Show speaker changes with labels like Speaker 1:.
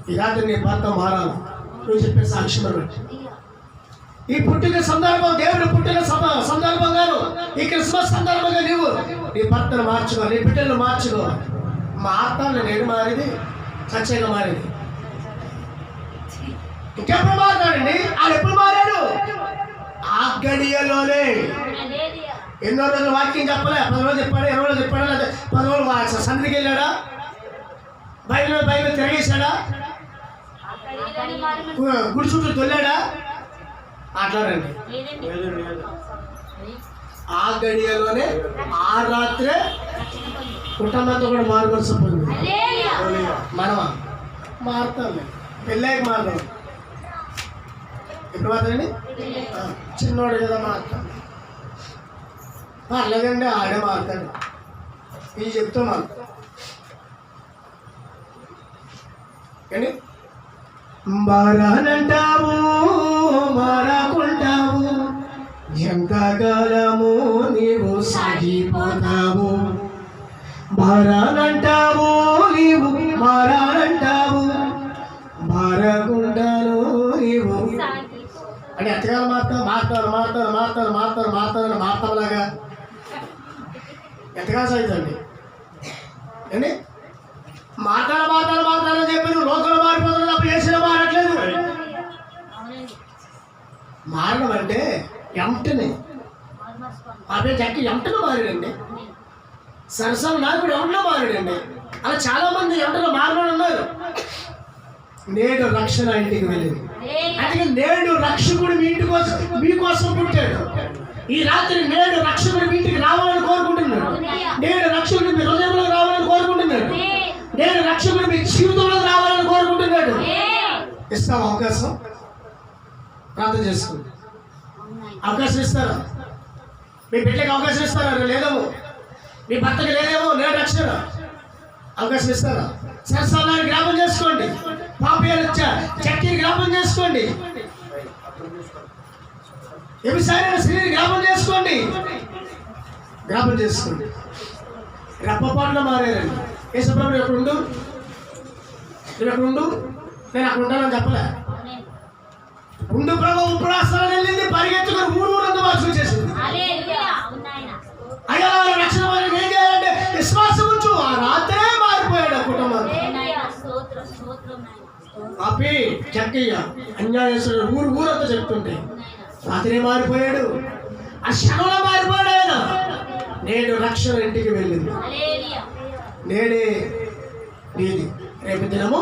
Speaker 1: ఈ రాత్రి నీ భర్త మారాలి. నువ్వు చెప్పే సాక్ష్యం బట్టి ఈ పుట్టిన సందర్భం, దేవుడు పుట్టిన సందర్భంగాను ఈ క్రిస్మస్ సందర్భంగా నీవు నీ భర్తను మార్చుకో, నీ బిడ్డలను మార్చుకో. మార్తాను నేను మారింది, సత్యంగా మారింది. ఇంకెప్పుడు మాట్లాడండి? ఆయన ఎప్పుడు మారాడు? ఆ గడియలోనే. ఎన్నో రోజులు వాక్యం చెప్పలే, 10 రోజులు చెప్పాడు, 20 రోజులు చెప్పాడు, లేదా 10 రోజులు సన్నిధికి వెళ్ళాడా, బయలు తిరిగేశాడా, గుడి చుట్టూ తొల్లాడా? మాట్లాడండి. ఆ గడియలోనే, ఆ రాత్రే కుటుంబంతో కూడా మారుకొచ్చిపోయింది. మనమా మారుతాం, పెళ్ళాక మారుతాం. ఎప్పుడు మాత్రమే చిన్నోడు కదా మారుతాం. అలాగండి, ఆడే మారుతాడు. ఇది చెప్తూ మారుతాం కానీ మారానంటావు, మారాకుంటావు, ఎంతకాలము నీవు సాగిపోతావు. మారానంటావు, నీవు మారానంటావు, మారకుంటాను నీవు అంటే ఎంతకాలం మారుతాను మార్తాంలాగా ఎంతకాలం సాగుతుంది అండి? మాట్లాడాలని చెప్పి నువ్వు లోకంలో మారిపోతున్నా, అప్పుడు చేసిన మారట్లేదు. మారడం అంటే ఎంటనే అదే చక్కి ఎంటలో మారాడండి. సరసం నాకుడు ఎంటలో మారాడండి. అలా చాలా మంది ఎంటలో మారడం ఉన్నారు. నేడు రక్షణ ఇంటికి వెళ్ళింది. అందుకే నేడు రక్షకుడు మీ ఇంటి కోసం, మీకోసం పుట్టాడు. ఈ రాత్రి నేడు రక్షకుడు మీ ఇంటికి రావాలని కోరుకుంటున్నాడు. నేడు రక్షకుడు మీ హృదయంలో రావాలని కోరుకుంటున్నాడు. నేను రక్షకుడు మీ జీవితంలో రావాలని కోరుకుంటున్నాడు. ఇస్తాం అవకాశం? ప్రార్థన చేసుకోండి. అవకాశం ఇస్తారా? మీ బిడ్డకి అవకాశం ఇస్తారా? లేదేమో. మీ భర్తకి లేదేమో. నేను రక్షణ అవకాశం ఇస్తారా? సరసాలని జ్ఞాపం చేసుకోండి. పాపయాలు చక్కిని జ్ఞాపం చేసుకోండి. వ్యవసాయ స్త్రీని జ్ఞాపం చేసుకోండి. రెప్పపాటులో మారారండి. యేసుప్రభు నువ్వు ఎక్కడుండు, నేను అక్కడ ఉంటానని చెప్పలే. ఉండు ప్రభు ఉపరాష్ట్రాలు వెళ్ళింది, పరిగెత్తుకుని ఊరంతా మాకు చూసేసింది. అయ్యా రక్షణ ఏం చేయాలంటే విశ్వాసం ఉంచు. ఆ రాత్రే మారిపోయాడు కుటుంబం. అపి చక్కయ్య అన్యాయస్తుడు ఊరంతా చెప్తుంటే రాత్రే మారిపోయాడు. ఆ క్షణంలో మారిపోయాడు ఆయన. నేడు రక్షణ ఇంటికి వెళ్ళింది. నేడే నీది రేపు దినము